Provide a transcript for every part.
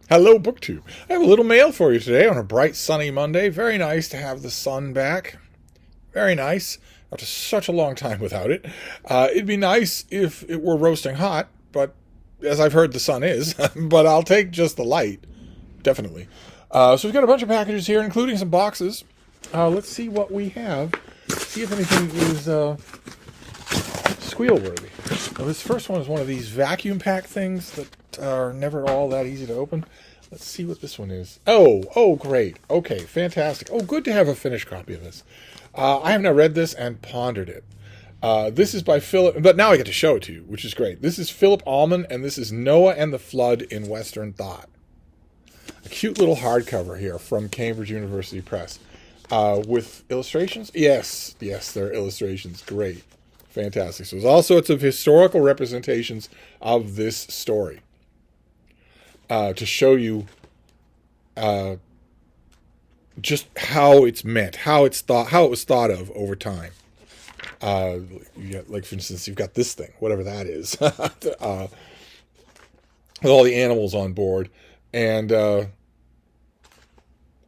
Hello, BookTube. I have a little mail for you today on a bright, sunny Monday. Very nice to have the sun back. Very nice. After such a long time without it. It'd be nice if it were roasting hot, but as I've heard, the sun is. But I'll take just the light. Definitely. So we've got a bunch of packages here, including some boxes. Let's see what we have. See if anything is squeal-worthy. Now, this first one is one of these vacuum pack things that are never all that easy to open. Let's see what this one is. Oh, great. Okay, fantastic. Oh, good to have a finished copy of this. I have now read this and pondered it. This is by Philip, but now I get to show it to you, which is great. This is Philip Allman, and this is Noah and the Flood in Western Thought. A cute little hardcover here from Cambridge University Press. With illustrations? Yes, there are illustrations. Great. Fantastic. So there's all sorts of historical representations of this story to show you just how it's meant, how it was thought of over time. Like, for instance, you've got this thing, whatever that is, with all the animals on board. And I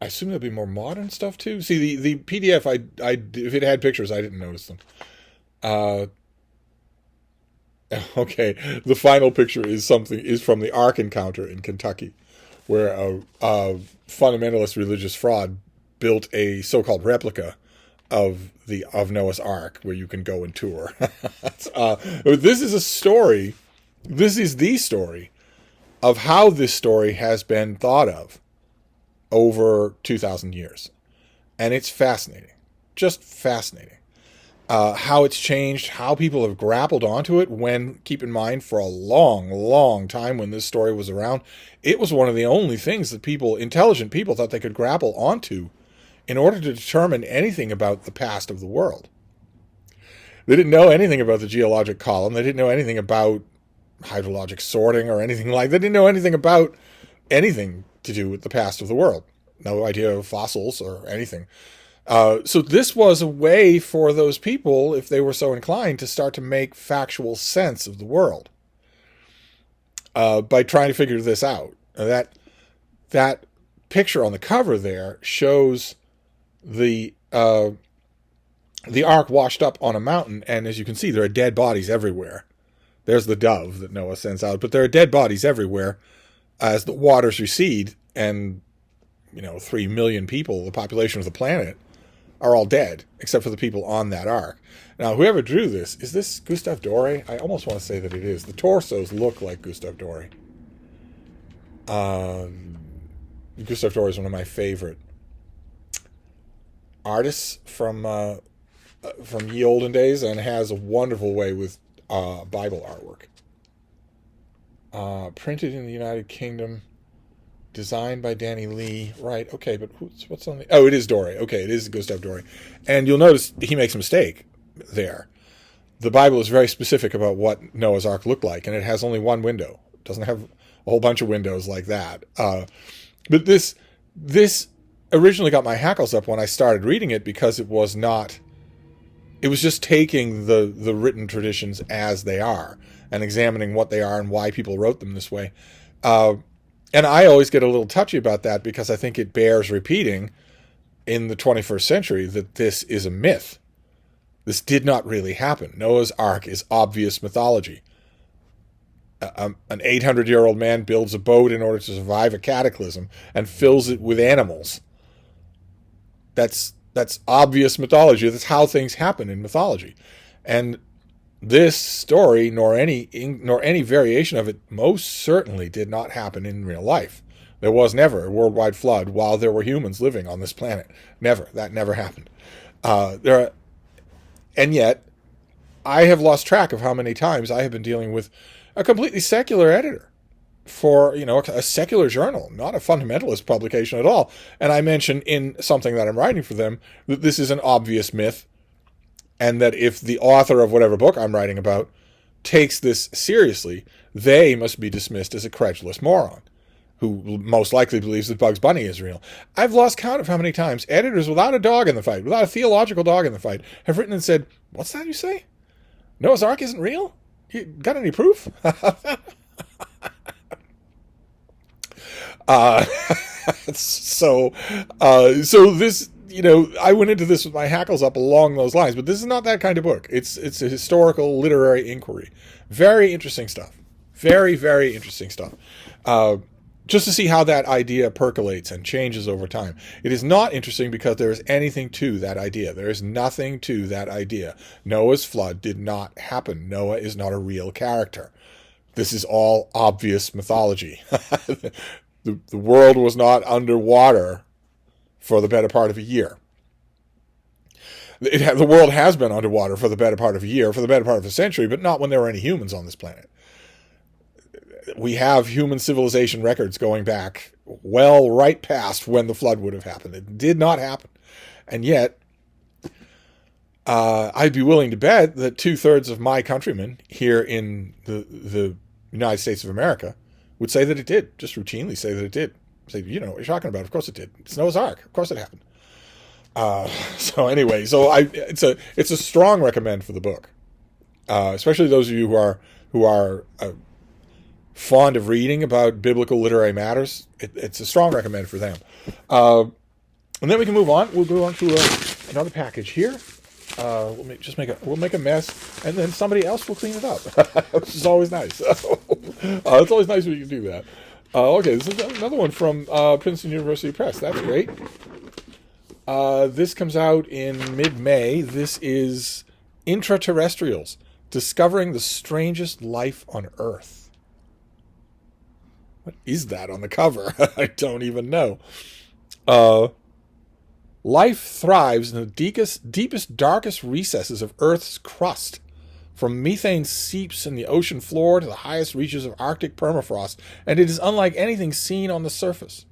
assume there'll be more modern stuff too. See, the PDF, if it had pictures, I didn't notice them. Okay, the final picture is from the Ark encounter in Kentucky, where a fundamentalist religious fraud built a so-called replica of Noah's Ark, where you can go and tour. This is a story. This is the story of how this story has been thought of over 2,000 years, and it's fascinating, just fascinating. How it's changed, how people have grappled onto it when, keep in mind, for a long, long time when this story was around, it was one of the only things that intelligent people thought they could grapple onto in order to determine anything about the past of the world. They didn't know anything about the geologic column. They didn't know anything about hydrologic sorting or anything like that. They didn't know anything about anything to do with the past of the world. No idea of fossils or anything. So this was a way for those people, if they were so inclined, to start to make factual sense of the world by trying to figure this out. That picture on the cover there shows the ark washed up on a mountain, and as you can see, there are dead bodies everywhere. There's the dove that Noah sends out, but there are dead bodies everywhere as the waters recede, and 3 million people, the population of the planet, are all dead, except for the people on that ark. Now, whoever drew this, is this Gustave Doré? I almost want to say that it is. The torsos look like Gustave Doré. Gustave Doré is one of my favorite artists from ye olden days, and has a wonderful way with Bible artwork. Printed in the United Kingdom. Designed by Danny Lee. Right, okay, but what's on the... Oh, it is Doré. Okay, it is Gustave Doré. And you'll notice he makes a mistake there. The Bible is very specific about what Noah's Ark looked like, and it has only one window. It doesn't have a whole bunch of windows like that. But this originally got my hackles up when I started reading it, because it was just taking the written traditions as they are and examining what they are and why people wrote them this way. And I always get a little touchy about that, because I think it bears repeating in the 21st century that this is a myth. This did not really happen. Noah's Ark is obvious mythology. An 800-year-old man builds a boat in order to survive a cataclysm and fills it with animals. That's obvious mythology. That's how things happen in mythology. And this story, nor any variation of it, most certainly did not happen in real life. There was never a worldwide flood while there were humans living on this planet. Never. That never happened. And yet, I have lost track of how many times I have been dealing with a completely secular editor for, a secular journal, not a fundamentalist publication at all. And I mention in something that I'm writing for them that this is an obvious myth, and that if the author of whatever book I'm writing about takes this seriously, they must be dismissed as a credulous moron who most likely believes that Bugs Bunny is real. I've lost count of how many times editors without a dog in the fight, without a theological dog in the fight, have written and said, "What's that you say? Noah's Ark isn't real? You got any proof?" Uh, so, so this, I went into this with my hackles up along those lines, but this is not that kind of book. It's a historical literary inquiry. Very interesting stuff. Very, very interesting stuff. Just to see how that idea percolates and changes over time. It is not interesting because there is anything to that idea. There is nothing to that idea. Noah's flood did not happen. Noah is not a real character. This is all obvious mythology. The world was not underwater for the better part of a year. The world has been underwater for the better part of a year, for the better part of a century, but not when there were any humans on this planet. We have human civilization records going back right past when the flood would have happened. It did not happen. And yet, I'd be willing to bet that 2/3 of my countrymen here in the United States of America would say that it did, just routinely say that it did. Say, you know what you're talking about. Of course it did. It's Noah's Ark. Of course it happened. So anyway, it's a strong recommend for the book, especially those of you who are fond of reading about biblical literary matters. It's a strong recommend for them. And then we can move on. We'll go on to another package here. We'll make a mess, and then somebody else will clean it up, which is always nice. It's always nice when you can do that. Okay, this is another one from Princeton University Press. That's great. This comes out in mid-May. This is Intraterrestrials: Discovering the Strangest Life on Earth. What is that on the cover? I don't even know. Life thrives in the deepest, darkest recesses of Earth's crust. From methane seeps in the ocean floor to the highest reaches of Arctic permafrost, and it is unlike anything seen on the surface.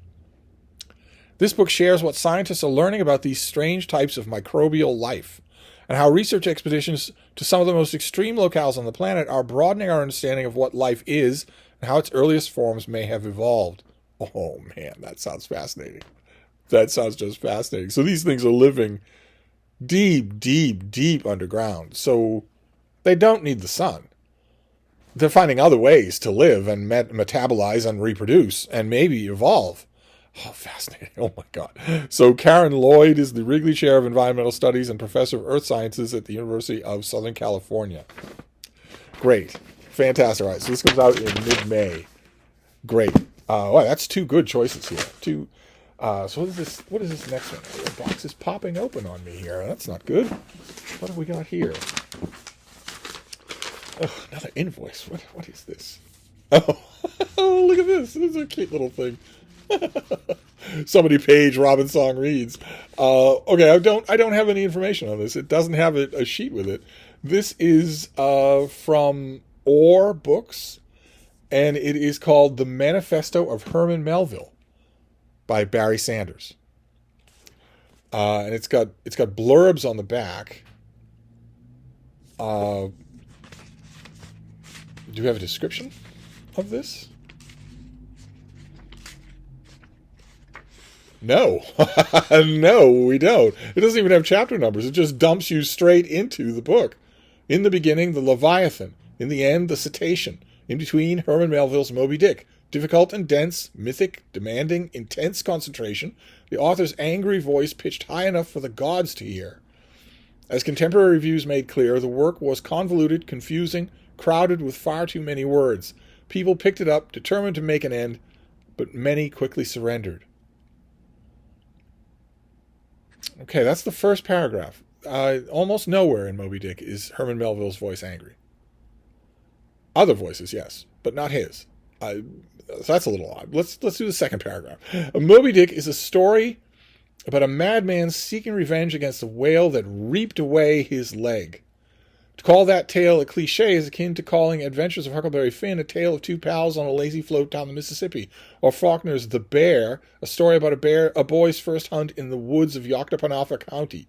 This book shares what scientists are learning about these strange types of microbial life, and how research expeditions to some of the most extreme locales on the planet are broadening our understanding of what life is and how its earliest forms may have evolved. Oh man, that sounds fascinating. That sounds just fascinating. So these things are living deep, deep, deep underground. So they don't need the sun. They're finding other ways to live and metabolize and reproduce and maybe evolve. Oh, fascinating. Oh, my God. So Karen Lloyd is the Wrigley Chair of Environmental Studies and Professor of Earth Sciences at the University of Southern California. Great. Fantastic. All right, so this comes out in mid-May. Great. Wow, that's two good choices here. So what is this next one? The box is popping open on me here. That's not good. What have we got here? Oh, another invoice. What is this? Oh, oh, look at this. This is a cute little thing. Somebody page Robin Song reads. Okay, I don't have any information on this. It doesn't have a sheet with it. This is from Orr Books, and it is called The Manifesto of Herman Melville by Barry Sanders. And it's got blurbs on the back. Do you have a description of this? No. No, we don't. It doesn't even have chapter numbers. It just dumps you straight into the book. In the beginning, the Leviathan. In the end, the Cetacean. In between, Herman Melville's Moby Dick. Difficult and dense, mythic, demanding, intense concentration. The author's angry voice pitched high enough for the gods to hear. As contemporary reviews made clear, the work was convoluted, confusing, crowded with far too many words. People picked it up, determined to make an end, but many quickly surrendered. Okay, that's the first paragraph. Almost nowhere in Moby Dick is Herman Melville's voice angry. Other voices, yes, but not his. So that's a little odd. Let's do the second paragraph. Moby Dick is a story about a madman seeking revenge against a whale that reaped away his leg. To call that tale a cliche is akin to calling Adventures of Huckleberry Finn a tale of two pals on a lazy float down the Mississippi, or Faulkner's The Bear, a story about a boy's first hunt in the woods of Yoctapanafa County.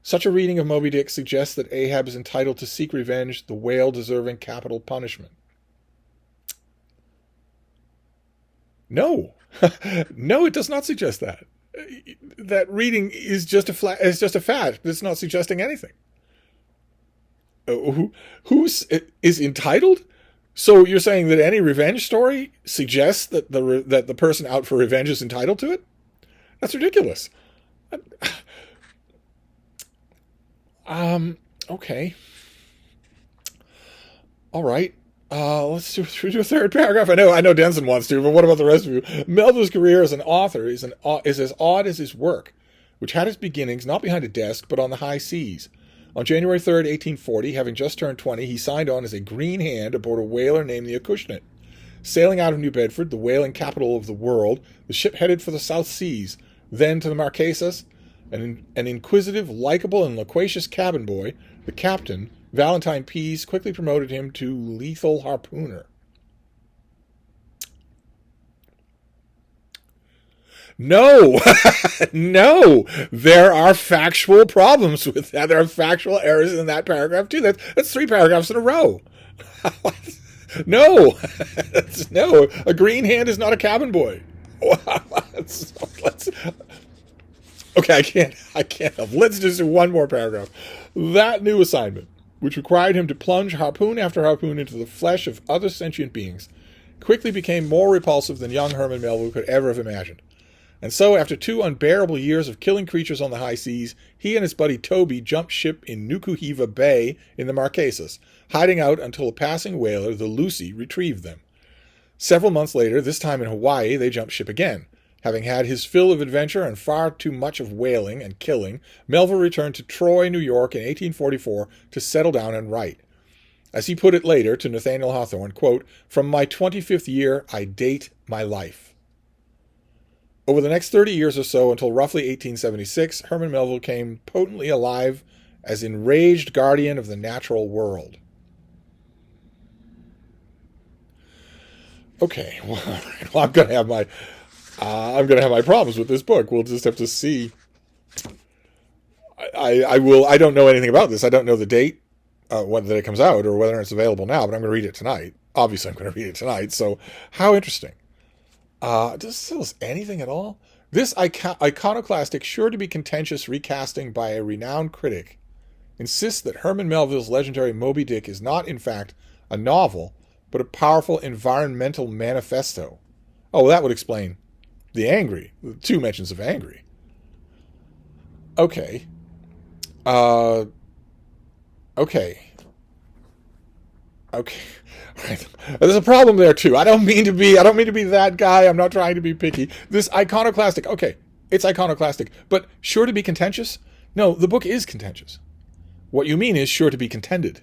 Such a reading of Moby Dick suggests that Ahab is entitled to seek revenge, the whale deserving capital punishment. No. No, it does not suggest that. That reading is just a fact. It's not suggesting anything. Who is entitled? So you're saying that any revenge story suggests that the person out for revenge is entitled to it? That's ridiculous. Okay. All right. Let's do a third paragraph. I know Denson wants to, but what about the rest of you? Melville's career as an author is as odd as his work, which had its beginnings not behind a desk, but on the high seas. On January 3rd, 1840, having just turned 20, he signed on as a green hand aboard a whaler named the Acushnet. Sailing out of New Bedford, the whaling capital of the world, the ship headed for the South Seas, then to the Marquesas. An inquisitive, likable, and loquacious cabin boy, the captain, Valentine Pease, quickly promoted him to lethal harpooner. No, no, there are factual problems with that. There are factual errors in that paragraph too. That's 3 paragraphs in a row. No, no, a green hand is not a cabin boy. Okay, I can't help. Let's just do one more paragraph. That new assignment, which required him to plunge harpoon after harpoon into the flesh of other sentient beings, quickly became more repulsive than young Herman Melville could ever have imagined. And so, after 2 unbearable years of killing creatures on the high seas, he and his buddy Toby jumped ship in Nukuhiva Bay in the Marquesas, hiding out until a passing whaler, the Lucy, retrieved them. Several months later, this time in Hawaii, they jumped ship again. Having had his fill of adventure and far too much of whaling and killing, Melville returned to Troy, New York in 1844 to settle down and write. As he put it later to Nathaniel Hawthorne, quote, "From my 25th year, I date my life." Over the next 30 years or so, until roughly 1876, Herman Melville came potently alive as enraged guardian of the natural world. Okay, well, I'm going to have my problems with this book. We'll just have to see. I don't know anything about this. I don't know the date whether it comes out or whether it's available now, but I'm going to read it tonight. Obviously, I'm going to read it tonight. So, how interesting. Does it tell us anything at all? This iconoclastic, sure to be contentious recasting by a renowned critic insists that Herman Melville's legendary Moby Dick is not, in fact, a novel, but a powerful environmental manifesto. Oh, well, that would explain the angry. 2 mentions of angry. Okay. Okay. Right. There's a problem there too. I don't mean to be that guy. I'm not trying to be picky. This iconoclastic. Okay, it's iconoclastic, but sure to be contentious? No, the book is contentious. What you mean is sure to be contended.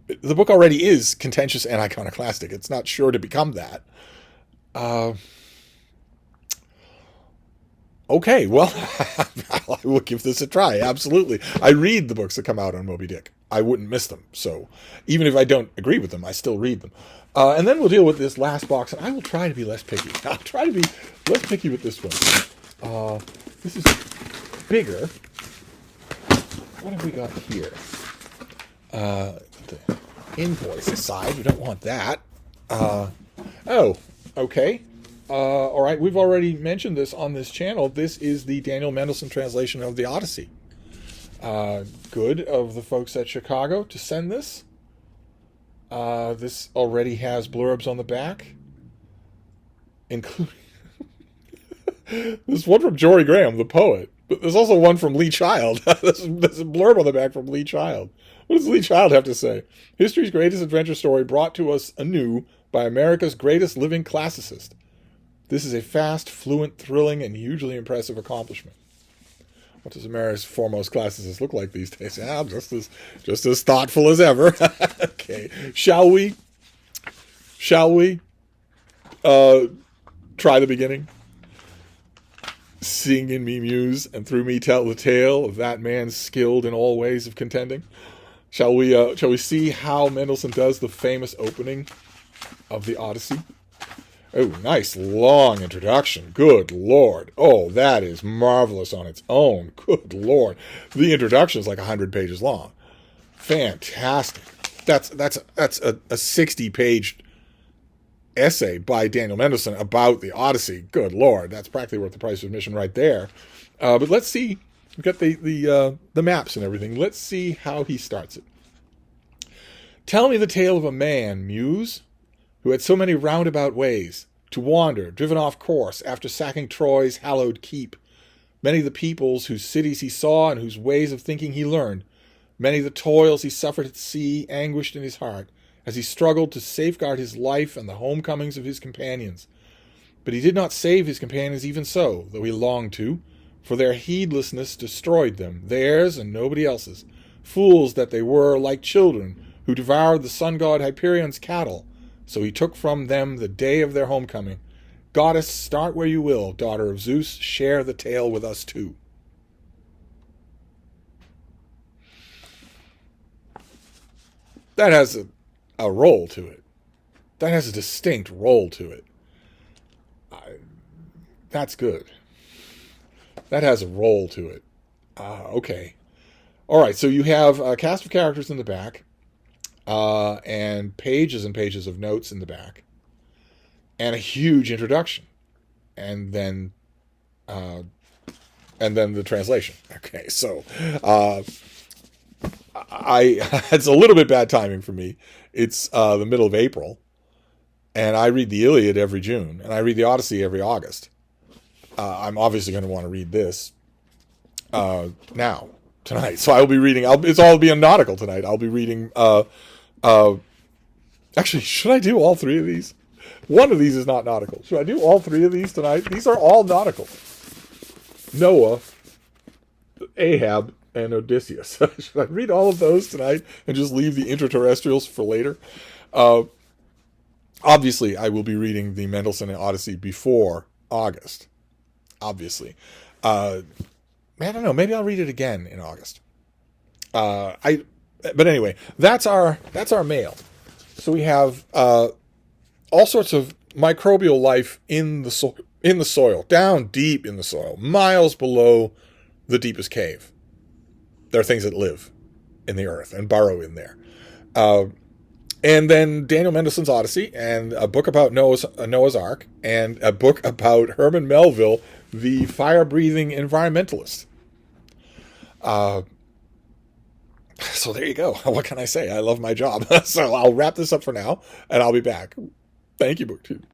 The book already is contentious and iconoclastic. It's not sure to become that. Okay, well, I will give this a try. Absolutely. I read the books that come out on Moby Dick. I wouldn't miss them. So even if I don't agree with them, I still read them. And then we'll deal with this last box, and I will try to be less picky. I'll try to be less picky with this one. This is bigger. What have we got here? The invoice aside, we don't want that. Oh, okay. All right, we've already mentioned this on this channel. This is the Daniel Mendelsohn translation of the Odyssey. Good of the folks at Chicago to send this. This already has blurbs on the back, including there's one from Jory Graham, the poet, but there's also one from Lee Child. There's a blurb on the back from Lee Child. What does Lee Child have to say? History's greatest adventure story brought to us anew by America's greatest living classicist. This is a fast, fluent, thrilling, and hugely impressive accomplishment. What does America's foremost classicist look like these days? Yeah, just as thoughtful as ever. Okay, shall we try the beginning? Sing in me muse, and through me tell the tale of that man skilled in all ways of contending. Shall we see how Mendelssohn does the famous opening of the Odyssey? Oh, nice long introduction. Good Lord. Oh, that is marvelous on its own. Good Lord. The introduction is like 100 pages long. Fantastic. That's a 60-page essay by Daniel Mendelsohn about the Odyssey. Good Lord. That's practically worth the price of admission right there. But let's see. We've got the maps and everything. Let's see how he starts it. Tell me the tale of a man, Muse, who had so many roundabout ways to wander, driven off course after sacking Troy's hallowed keep. Many the peoples whose cities he saw and whose ways of thinking he learned. Many the toils he suffered at sea anguished in his heart as he struggled to safeguard his life and the homecomings of his companions. But he did not save his companions even so, though he longed to, for their heedlessness destroyed them, theirs and nobody else's. Fools that they were, like children, who devoured the sun-god Hyperion's cattle. So he took from them the day of their homecoming. Goddess, start where you will, daughter of Zeus, share the tale with us too. That has a roll to it. That has a distinct roll to it. That's good. That has a roll to it. Okay. All right, so you have a cast of characters in the back, and pages of notes in the back, and a huge introduction, and then the translation. Okay, so it's a little bit bad timing for me. It's the middle of April, and I read the Iliad every June, and I read the Odyssey every August. I'm obviously going to want to read this now, tonight. So I'll be reading. It's all be nautical tonight. I'll be reading. Actually, should I do all three of these? One of these is not nautical. Should I do all three of these tonight? These are all nautical. Noah, Ahab, and Odysseus. Should I read all of those tonight and just leave the interterrestrials for later? Obviously, I will be reading the Mendelssohn Odyssey before August. Obviously. I don't know. Maybe I'll read it again in August. But anyway, that's our mail. So we have all sorts of microbial life in the soil, down deep in the soil, miles below the deepest cave. There are things that live in the earth and burrow in there. And then Daniel Mendelssohn's Odyssey, and a book about Noah's Ark, and a book about Herman Melville, the fire-breathing environmentalist. So there you go. What can I say? I love my job. So I'll wrap this up for now, and I'll be back. Thank you, BookTube.